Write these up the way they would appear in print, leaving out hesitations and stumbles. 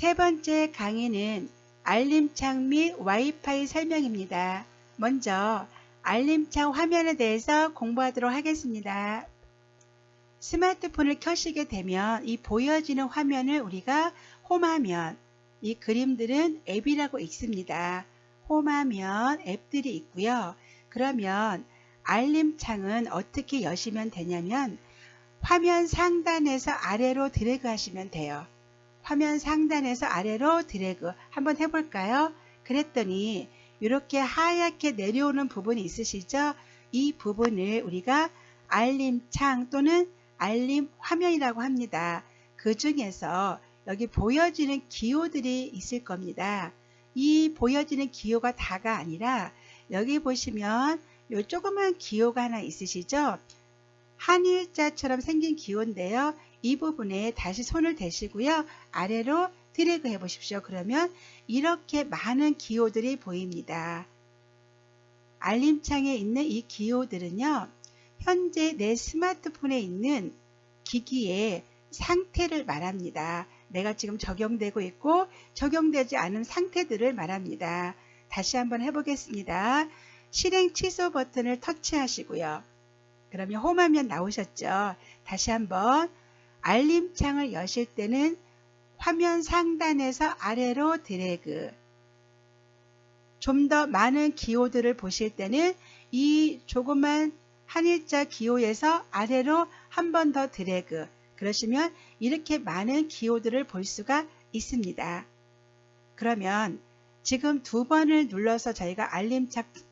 세 번째 강의는 알림창 및 와이파이 설명입니다. 먼저 알림창 화면에 대해서 공부하도록 하겠습니다. 스마트폰을 켜시게 되면 이 보여지는 화면을 우리가 홈화면, 이 그림들은 앱이라고 읽습니다. 홈화면 앱들이 있고요. 그러면 알림창은 어떻게 여시면 되냐면 화면 상단에서 아래로 드래그 하시면 돼요. 화면 상단에서 아래로 드래그 한번 해볼까요? 그랬더니 이렇게 하얗게 내려오는 부분이 있으시죠? 이 부분을 우리가 알림창 또는 알림 화면이라고 합니다. 그 중에서 여기 보여지는 기호들이 있을 겁니다. 이 보여지는 기호가 다가 아니라 여기 보시면 요 조그만 기호가 하나 있으시죠? 한일자처럼 생긴 기호인데요. 이 부분에 다시 손을 대시고요. 아래로 드래그 해 보십시오. 그러면 이렇게 많은 기호들이 보입니다. 알림창에 있는 이 기호들은요. 현재 내 스마트폰에 있는 기기의 상태를 말합니다. 내가 지금 적용되고 있고 적용되지 않은 상태들을 말합니다. 다시 한번 해보겠습니다. 실행 취소 버튼을 터치하시고요. 그러면 홈화면 나오셨죠? 다시 한번 알림창을 여실 때는 화면 상단에서 아래로 드래그, 좀 더 많은 기호들을 보실 때는 이 조그만 한일자 기호에서 아래로 한 번 더 드래그, 그러시면 이렇게 많은 기호들을 볼 수가 있습니다. 그러면 지금 두 번을 눌러서 저희가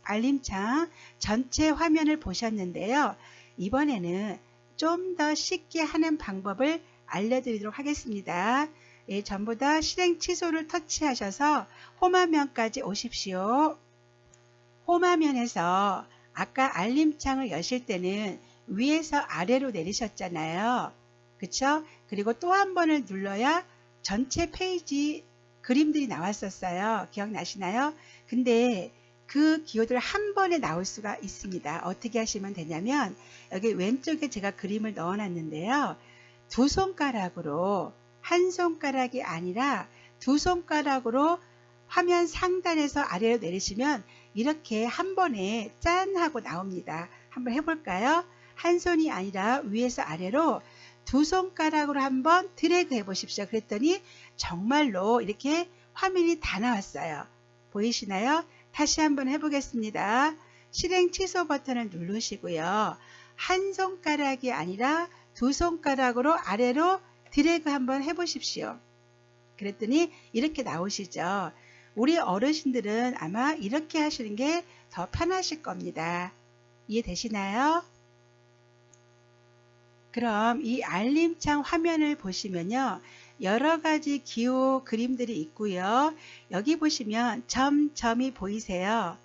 알림창 전체 화면을 보셨는데요. 이번에는 좀 더 쉽게 하는 방법을 알려드리도록 하겠습니다. 예, 전부 다 실행 취소를 터치하셔서 홈화면까지 오십시오. 홈화면에서 아까 알림창을 여실 때는 위에서 아래로 내리셨잖아요. 그쵸? 그리고 또 한 번을 눌러야 전체 페이지 그림들이 나왔었어요. 기억나시나요? 근데 그 기호들 한 번에 나올 수가 있습니다. 어떻게 하시면 되냐면 여기 왼쪽에 제가 그림을 넣어 놨는데요. 두 손가락으로, 한 손가락이 아니라 두 손가락으로 화면 상단에서 아래로 내리시면 이렇게 한 번에 짠 하고 나옵니다. 한번 해볼까요? 한 손이 아니라 위에서 아래로 두 손가락으로 한번 드래그 해 보십시오. 그랬더니 정말로 이렇게 화면이 다 나왔어요. 보이시나요? 다시 한번 해보겠습니다. 실행 취소 버튼을 누르시고요. 한 손가락이 아니라 두 손가락으로 아래로 드래그 한번 해보십시오. 그랬더니 이렇게 나오시죠. 우리 어르신들은 아마 이렇게 하시는 게 더 편하실 겁니다. 이해되시나요? 그럼 이 알림창 화면을 보시면요. 여러 가지 기호 그림들이 있고요. 여기 보시면 점이 보이세요.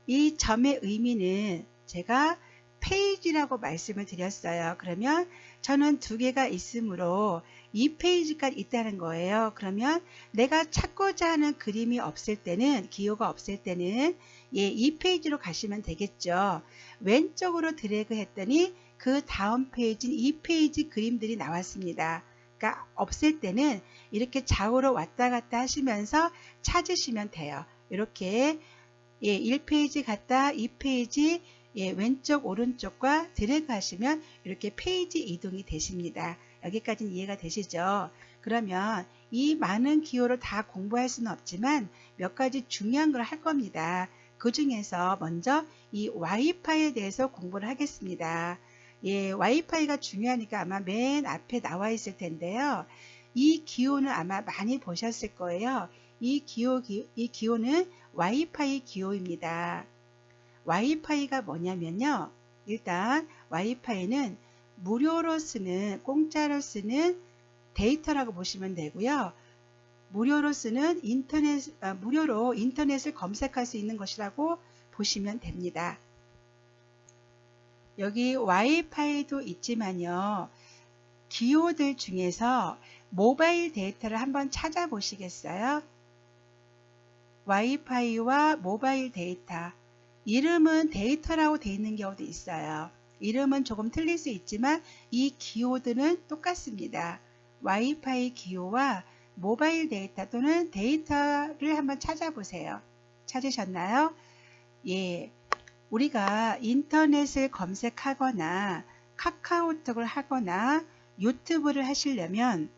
이 점의 의미는 제가 페이지라고 말씀을 드렸어요. 그러면 저는 두 개가 있으므로 이 페이지가 있다는 거예요. 그러면 내가 찾고자 하는 그림이 없을 때는, 기호가 없을 때는 이 페이지로 가시면 되겠죠. 왼쪽으로 드래그 했더니 그 다음 페이지인 이 페이지 그림들이 나왔습니다. 그러니까 없을 때는 이렇게 좌우로 왔다 갔다 하시면서 찾으시면 돼요. 이렇게 1페이지 갔다 2페이지 왼쪽 오른쪽과 드래그 하시면 이렇게 페이지 이동이 되십니다. 여기까지는 이해가 되시죠? 그러면 이 많은 기호를 다 공부할 수는 없지만 몇 가지 중요한 걸 할 겁니다. 그 중에서 먼저 이 와이파이에 대해서 공부를 하겠습니다. 와이파이가 중요하니까 아마 맨 앞에 나와 있을 텐데요. 이 기호는 아마 많이 보셨을 거예요. 이 기호는 와이파이 기호입니다. 와이파이가 뭐냐면요. 일단 와이파이는 무료로 쓰는, 공짜로 쓰는 데이터라고 보시면 되고요. 무료로 쓰는 무료로 인터넷을 검색할 수 있는 것이라고 보시면 됩니다. 여기 와이파이도 있지만요. 기호들 중에서 모바일 데이터를 한번 찾아보시겠어요? 와이파이와 모바일 데이터. 이름은 데이터라고 되어 있는 경우도 있어요. 이름은 조금 틀릴 수 있지만 이 기호들은 똑같습니다. 와이파이 기호와 모바일 데이터 또는 데이터를 한번 찾아보세요. 찾으셨나요? 예. 우리가 인터넷을 검색하거나 카카오톡을 하거나 유튜브를 하시려면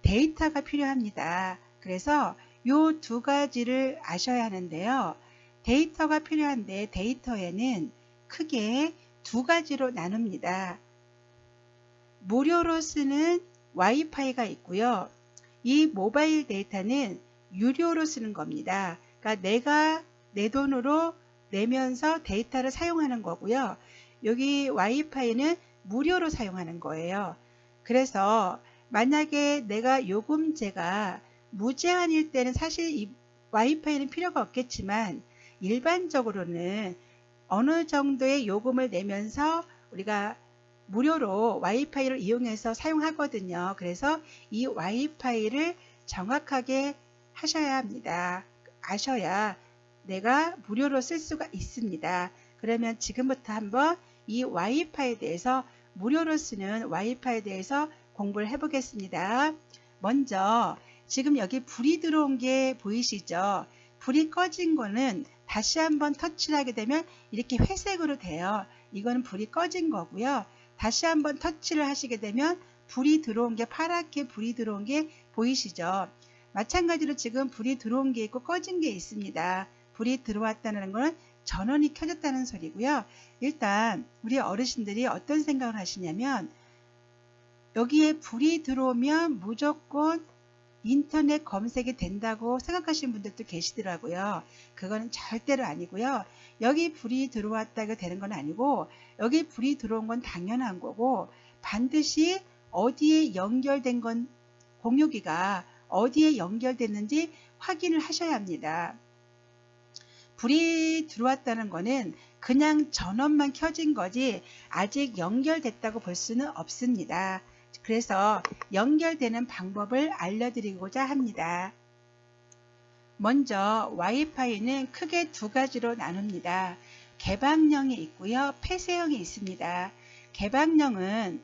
데이터가 필요합니다. 그래서 요 두 가지를 아셔야 하는데요. 데이터가 필요한데 데이터에는 크게 두 가지로 나눕니다. 무료로 쓰는 와이파이가 있고요. 이 모바일 데이터는 유료로 쓰는 겁니다. 그러니까 내가 내 돈으로 내면서 데이터를 사용하는 거고요. 여기 와이파이는 무료로 사용하는 거예요. 그래서 만약에 내가 요금제가 무제한일 때는 사실 이 와이파이는 필요가 없겠지만 일반적으로는 어느 정도의 요금을 내면서 우리가 무료로 와이파이를 이용해서 사용하거든요. 그래서 이 와이파이를 정확하게 하셔야 합니다. 아셔야 내가 무료로 쓸 수가 있습니다. 그러면 지금부터 한번 이 와이파이에 대해서 무료로 쓰는 와이파이에 대해서 공부를 해 보겠습니다. 먼저 지금 여기 불이 들어온 게 보이시죠? 불이 꺼진 거는 다시 한번 터치를 하게 되면 이렇게 회색으로 돼요. 이거는 불이 꺼진 거고요. 다시 한번 터치를 하시게 되면 불이 들어온 게 파랗게 불이 들어온 게 보이시죠? 마찬가지로 지금 불이 들어온 게 있고 꺼진 게 있습니다. 불이 들어왔다는 것은 전원이 켜졌다는 소리고요. 일단 우리 어르신들이 어떤 생각을 하시냐면 여기에 불이 들어오면 무조건 인터넷 검색이 된다고 생각하시는 분들도 계시더라고요. 그거는 절대로 아니고요. 여기 불이 들어왔다고 되는 건 아니고 여기 불이 들어온 건 당연한 거고 반드시 어디에 연결된 건 공유기가 어디에 연결됐는지 확인을 하셔야 합니다. 불이 들어왔다는 거는 그냥 전원만 켜진 거지 아직 연결됐다고 볼 수는 없습니다. 그래서 연결되는 방법을 알려드리고자 합니다. 먼저 와이파이는 크게 두 가지로 나눕니다. 개방형이 있고요. 폐쇄형이 있습니다. 개방형은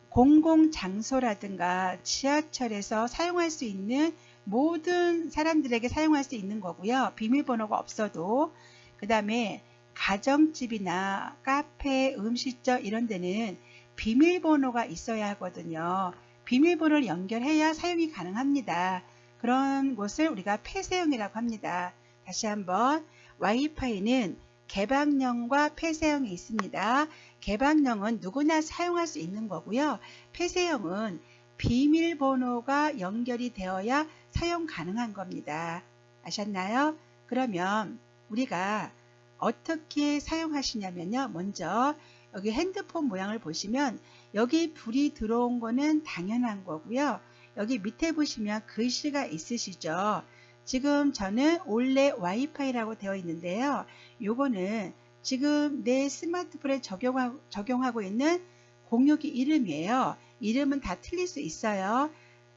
공공장소라든가 지하철에서 사용할 수 있는 모든 사람들에게 사용할 수 있는 거고요. 비밀번호가 없어도. 그 다음에 가정집이나 카페, 음식점 이런 데는 비밀번호가 있어야 하거든요. 비밀번호를 연결해야 사용이 가능합니다. 그런 곳을 우리가 폐쇄형이라고 합니다. 다시 한번 와이파이는 개방형과 폐쇄형이 있습니다. 개방형은 누구나 사용할 수 있는 거고요. 폐쇄형은 비밀번호가 연결이 되어야 사용 가능한 겁니다. 아셨나요? 그러면 우리가 어떻게 사용하시냐면요. 먼저 여기 핸드폰 모양을 보시면 여기 불이 들어온 거는 당연한 거고요. 여기 밑에 보시면 글씨가 있으시죠. 지금 저는 올레 와이파이라고 되어 있는데요. 요거는 지금 내 스마트폰에 적용하고 있는 공유기 이름이에요. 이름은 다 틀릴 수 있어요.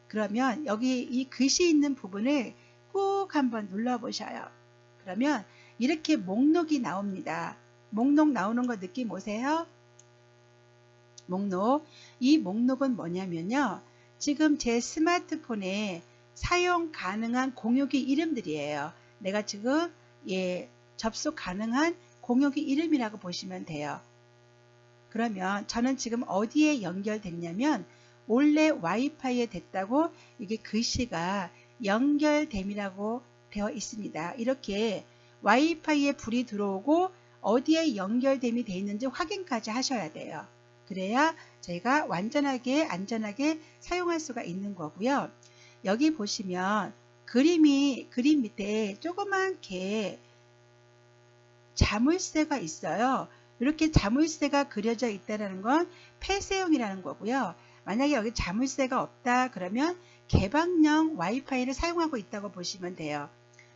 그러면 여기 이 글씨 있는 부분을 꾹 한번 눌러 보셔요. 그러면 이렇게 목록이 나옵니다. 목록 나오는 거 느낌 오세요? 목록. 이 목록은 뭐냐면요. 지금 제 스마트폰에 사용 가능한 공유기 이름들이에요. 내가 지금 접속 가능한 공유기 이름이라고 보시면 돼요. 그러면 저는 지금 어디에 연결됐냐면 올레 와이파이에 됐다고 이게 글씨가 연결됨이라고 되어 있습니다. 이렇게 와이파이에 불이 들어오고 어디에 연결됨이 되어 있는지 확인까지 하셔야 돼요. 그래야 저희가 완전하게 안전하게 사용할 수가 있는 거고요. 여기 보시면 그림 밑에 조그맣게 자물쇠가 있어요. 이렇게 자물쇠가 그려져 있다는 건 폐쇄형이라는 거고요. 만약에 여기 자물쇠가 없다 그러면 개방형 와이파이를 사용하고 있다고 보시면 돼요.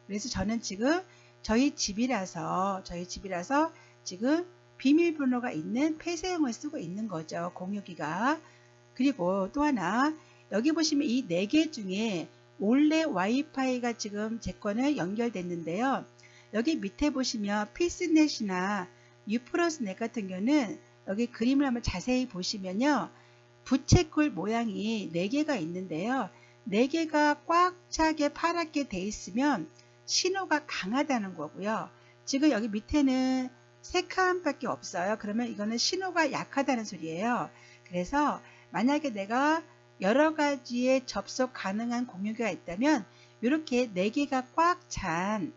그래서 저는 지금 저희 집이라서 지금 비밀번호가 있는 폐쇄형을 쓰고 있는 거죠. 공유기가. 그리고 또 하나 여기 보시면 이 4개 중에 올레 와이파이가 지금 제 거는 연결됐는데요. 여기 밑에 보시면 피스넷이나 유플러스넷 같은 경우는 여기 그림을 한번 자세히 보시면요. 부채꼴 모양이 4개가 있는데요. 4개가 꽉 차게 파랗게 돼 있으면 신호가 강하다는 거고요. 지금 여기 밑에는 3칸밖에 없어요. 그러면 이거는 신호가 약하다는 소리예요. 그래서 만약에 내가 여러 가지의 접속 가능한 공유기가 있다면 이렇게 4개가 꽉 찬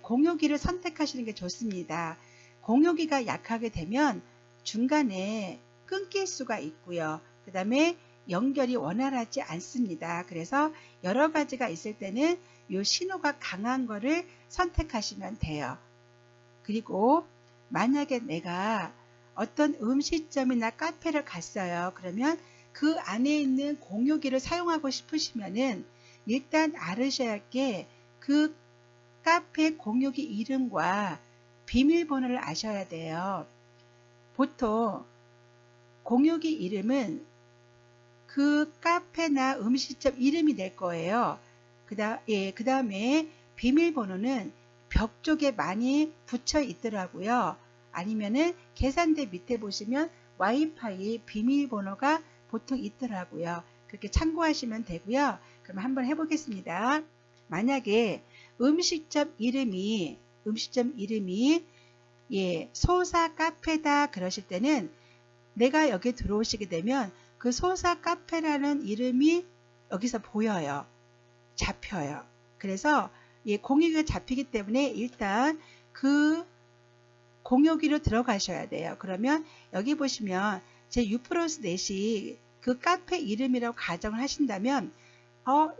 공유기를 선택하시는 게 좋습니다. 공유기가 약하게 되면 중간에 끊길 수가 있고요. 그 다음에 연결이 원활하지 않습니다. 그래서 여러 가지가 있을 때는 이 신호가 강한 거를 선택하시면 돼요. 그리고 만약에 내가 어떤 음식점이나 카페를 갔어요. 그러면 그 안에 있는 공유기를 사용하고 싶으시면은 일단 알으셔야 할 게 그 카페 공유기 이름과 비밀번호를 아셔야 돼요. 보통 공유기 이름은 그 카페나 음식점 이름이 될 거예요. 그 다음에 비밀번호는 벽 쪽에 많이 붙여 있더라고요. 아니면은 계산대 밑에 보시면 와이파이 비밀번호가 보통 있더라고요. 그렇게 참고하시면 되고요. 그럼 한번 해보겠습니다. 만약에 음식점 이름이 소사 카페다 그러실 때는 내가 여기 들어오시게 되면 그 소사 카페라는 이름이 여기서 보여요. 잡혀요. 그래서 공유기가 잡히기 때문에 일단 그 공유기로 들어가셔야 돼요. 그러면 여기 보시면 제 U+넷이 그 카페 이름이라고 가정을 하신다면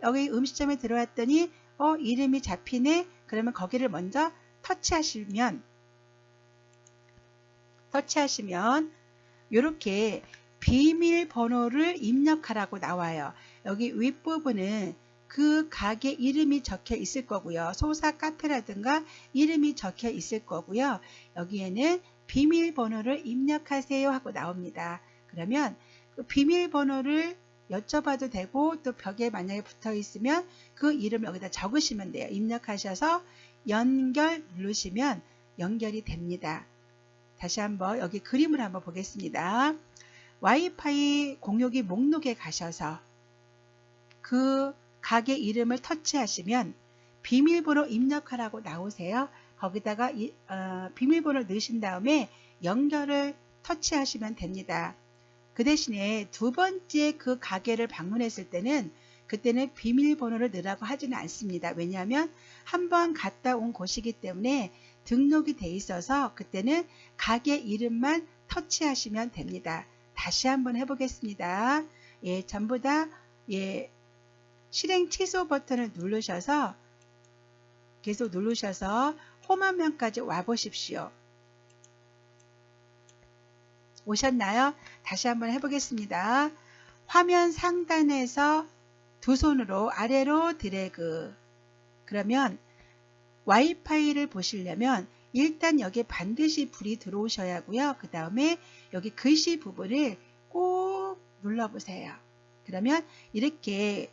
여기 음식점에 들어왔더니 이름이 잡히네. 그러면 거기를 먼저 터치하시면 이렇게 비밀번호를 입력하라고 나와요. 여기 윗부분은 그 가게 이름이 적혀 있을 거고요. 소사 카페라든가 이름이 적혀 있을 거고요. 여기에는 비밀번호를 입력하세요 하고 나옵니다. 그러면 그 비밀번호를 여쭤봐도 되고 또 벽에 만약에 붙어 있으면 그 이름을 여기다 적으시면 돼요. 입력하셔서 연결 누르시면 연결이 됩니다. 다시 한번 여기 그림을 한번 보겠습니다. 와이파이 공유기 목록에 가셔서 그 가게 이름을 터치하시면 비밀번호 입력하라고 나오세요. 거기다가 비밀번호를 넣으신 다음에 연결을 터치하시면 됩니다. 그 대신에 두 번째 그 가게를 방문했을 때는 그때는 비밀번호를 넣으라고 하지는 않습니다. 왜냐하면 한번 갔다 온 곳이기 때문에 등록이 돼 있어서 그때는 가게 이름만 터치하시면 됩니다. 다시 한번 해보겠습니다. 전부 다 실행 취소 버튼을 누르셔서 계속 누르셔서 홈화면까지 와 보십시오. 오셨나요? 다시 한번 해보겠습니다. 화면 상단에서 두 손으로 아래로 드래그. 그러면 와이파이를 보시려면 일단 여기에 반드시 불이 들어오셔야 하고요. 그 다음에 여기 글씨 부분을 꼭 눌러보세요. 그러면 이렇게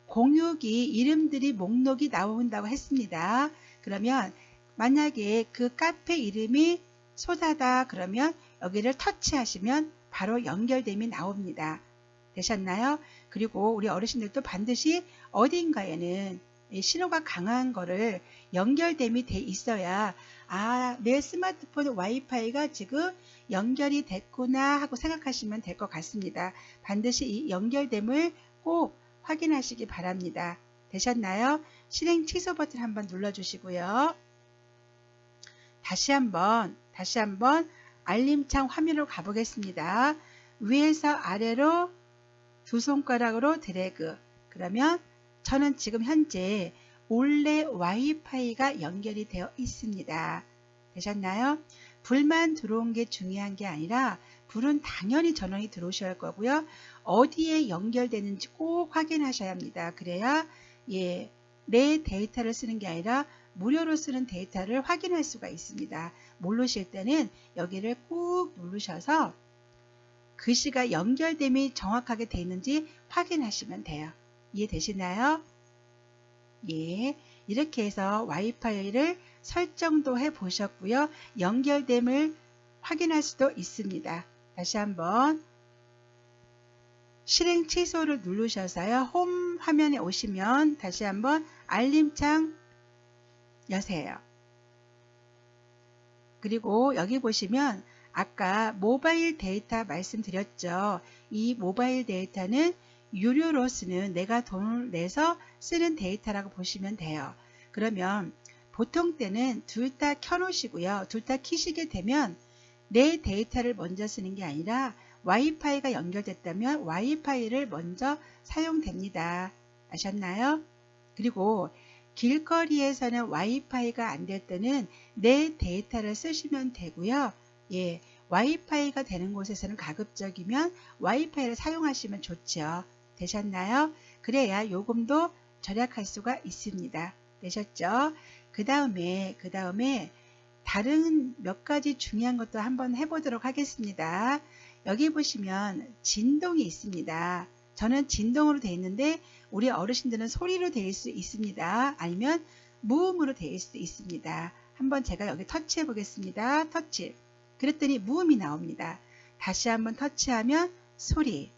공유기 이름들이 목록이 나온다고 했습니다. 그러면 만약에 그 카페 이름이 소다다 그러면 여기를 터치하시면 바로 연결됨이 나옵니다. 되셨나요? 그리고 우리 어르신들도 반드시 어딘가에는 신호가 강한 거를 연결됨이 돼 있어야 내 스마트폰 와이파이가 지금 연결이 됐구나 하고 생각하시면 될 것 같습니다. 반드시 이 연결됨을 꼭 확인하시기 바랍니다. 되셨나요? 실행 취소 버튼 한번 눌러주시고요. 다시 한번 알림창 화면으로 가보겠습니다. 위에서 아래로 두 손가락으로 드래그. 그러면 저는 지금 현재 올레 와이파이가 연결이 되어 있습니다. 되셨나요? 불만 들어온 게 중요한 게 아니라 불은 당연히 전원이 들어오셔야 할 거고요. 어디에 연결되는지 꼭 확인하셔야 합니다. 그래야 내 데이터를 쓰는 게 아니라 무료로 쓰는 데이터를 확인할 수가 있습니다. 모르실 때는 여기를 꾹 누르셔서 글씨가 연결됨이 정확하게 되어 있는지 확인하시면 돼요. 이해되시나요? 이렇게 해서 와이파이를 설정도 해 보셨고요. 연결됨을 확인할 수도 있습니다. 다시 한번 실행 취소를 누르셔서요. 홈 화면에 오시면 다시 한번 알림창 여세요. 그리고 여기 보시면 아까 모바일 데이터 말씀드렸죠. 이 모바일 데이터는 유료로 쓰는, 내가 돈을 내서 쓰는 데이터라고 보시면 돼요. 그러면 보통 때는 둘 다 켜놓으시고요. 둘 다 켜시게 되면 내 데이터를 먼저 쓰는 게 아니라 와이파이가 연결됐다면 와이파이를 먼저 사용됩니다. 아셨나요? 그리고 길거리에서는 와이파이가 안 될 때는 내 데이터를 쓰시면 되고요. 예, 와이파이가 되는 곳에서는 가급적이면 와이파이를 사용하시면 좋죠. 되셨나요? 그래야 요금도 절약할 수가 있습니다. 되셨죠? 그 다음에 다른 몇 가지 중요한 것도 한번 해보도록 하겠습니다. 여기 보시면 진동이 있습니다. 저는 진동으로 되어 있는데 우리 어르신들은 소리로 되어 있을 수 있습니다. 아니면 무음으로 되어 있을 수도 있습니다. 한번 제가 여기 터치해 보겠습니다. 터치. 그랬더니 무음이 나옵니다. 다시 한번 터치하면 소리.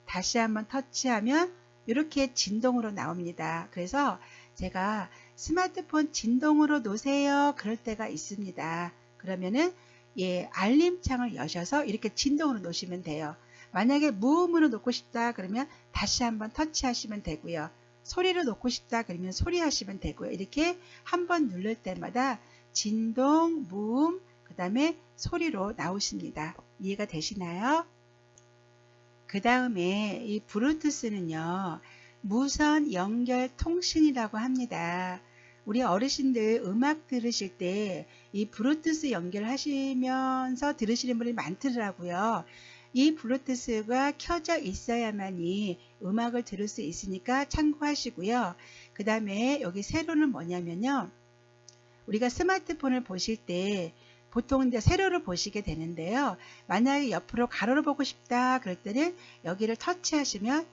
다시 한번 터치하면 이렇게 진동으로 나옵니다. 그래서 제가 스마트폰 진동으로 놓으세요. 그럴 때가 있습니다. 그러면은 알림창을 여셔서 이렇게 진동으로 놓으시면 돼요. 만약에 무음으로 놓고 싶다 그러면 다시 한번 터치하시면 되고요. 소리로 놓고 싶다 그러면 소리 하시면 되고요. 이렇게 한번 누를 때마다 진동, 무음, 그 다음에 소리로 나오십니다. 이해가 되시나요? 그 다음에 이 블루투스는요. 무선 연결 통신이라고 합니다. 우리 어르신들 음악 들으실 때 이 블루투스 연결하시면서 들으시는 분이 많더라고요. 이 블루투스가 켜져 있어야만이 음악을 들을 수 있으니까 참고하시고요. 그 다음에 여기 세로는 뭐냐면요. 우리가 스마트폰을 보실 때 보통 이제 세로를 보시게 되는데요. 만약에 옆으로 가로로 보고 싶다 그럴 때는 여기를 터치하시면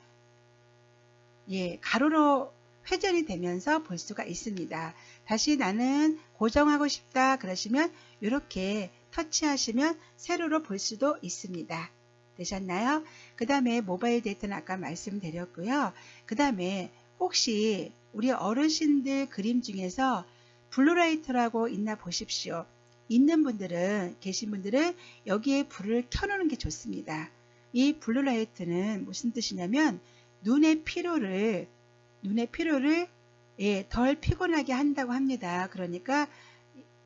가로로 회전이 되면서 볼 수가 있습니다. 다시 나는 고정하고 싶다 그러시면 이렇게 터치하시면 세로로 볼 수도 있습니다. 되셨나요? 그 다음에 모바일 데이터는 아까 말씀드렸고요. 그 다음에 혹시 우리 어르신들 그림 중에서 블루라이터라고 있나 보십시오. 있는 분들은, 계신 분들은 여기에 불을 켜놓는 게 좋습니다. 이 블루라이트는 무슨 뜻이냐면 눈의 피로를 덜 피곤하게 한다고 합니다. 그러니까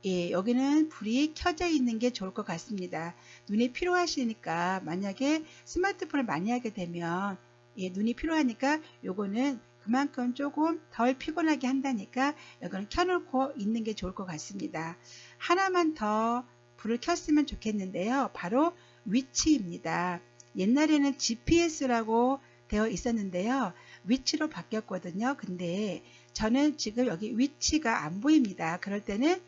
여기는 불이 켜져 있는 게 좋을 것 같습니다. 눈이 피로하시니까 만약에 스마트폰을 많이 하게 되면 눈이 피로하니까 요거는 그만큼 조금 덜 피곤하게 한다니까 여기는 켜놓고 있는 게 좋을 것 같습니다. 하나만 더 불을 켰으면 좋겠는데요. 바로 위치입니다. 옛날에는 GPS라고 되어 있었는데요. 위치로 바뀌었거든요. 근데 저는 지금 여기 위치가 안 보입니다. 그럴 때는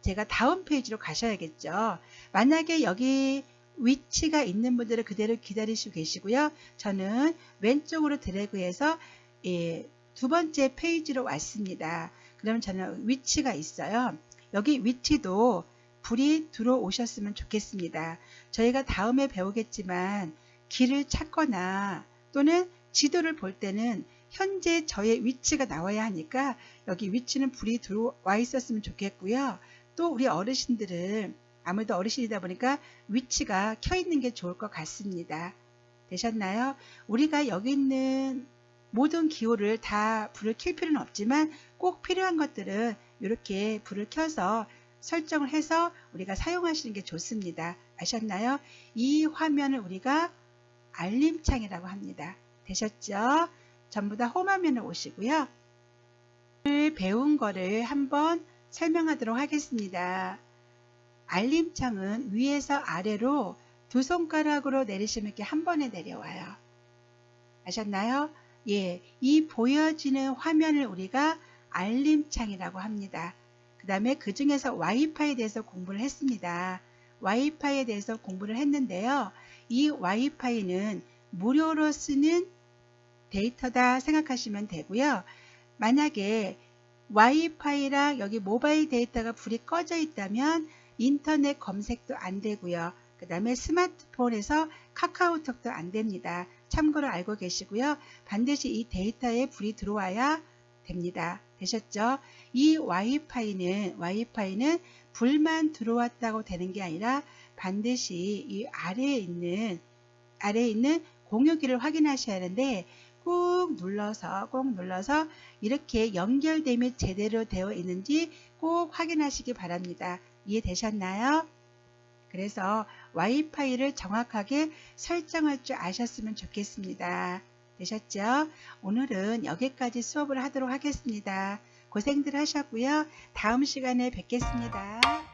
제가 다음 페이지로 가셔야겠죠. 만약에 여기 위치가 있는 분들은 그대로 기다리시고 계시고요. 저는 왼쪽으로 드래그해서 두 번째 페이지로 왔습니다. 그러면 저는 위치가 있어요. 여기 위치도 불이 들어오셨으면 좋겠습니다. 저희가 다음에 배우겠지만 길을 찾거나 또는 지도를 볼 때는 현재 저의 위치가 나와야 하니까 여기 위치는 불이 들어와 있었으면 좋겠고요. 또 우리 어르신들은 아무래도 어르신이다 보니까 위치가 켜 있는 게 좋을 것 같습니다. 되셨나요? 우리가 여기 있는 모든 기호를 다 불을 켤 필요는 없지만 꼭 필요한 것들은 이렇게 불을 켜서 설정을 해서 우리가 사용하시는 게 좋습니다. 아셨나요? 이 화면을 우리가 알림창이라고 합니다. 되셨죠? 전부 다 홈화면에 오시고요. 오늘 배운 거를 한번 설명하도록 하겠습니다. 알림창은 위에서 아래로 두 손가락으로 내리시면 이렇게 한 번에 내려와요. 아셨나요? 이 보여지는 화면을 우리가 알림창이라고 합니다. 그 다음에 그 중에서 와이파이에 대해서 공부를 했습니다. 와이파이에 대해서 공부를 했는데요. 이 와이파이는 무료로 쓰는 데이터다 생각하시면 되고요. 만약에 와이파이랑 여기 모바일 데이터가 불이 꺼져 있다면 인터넷 검색도 안 되고요. 그 다음에 스마트폰에서 카카오톡도 안 됩니다. 참고로 알고 계시고요. 반드시 이 데이터에 불이 들어와야 됩니다. 되셨죠? 이 와이파이는 불만 들어왔다고 되는 게 아니라 반드시 이 아래에 있는 공유기를 확인하셔야 하는데 꼭 눌러서 이렇게 연결됨이 제대로 되어 있는지 꼭 확인하시기 바랍니다. 이해되셨나요? 그래서 와이파이를 정확하게 설정할 줄 아셨으면 좋겠습니다. 되셨죠? 오늘은 여기까지 수업을 하도록 하겠습니다. 고생들 하셨고요. 다음 시간에 뵙겠습니다.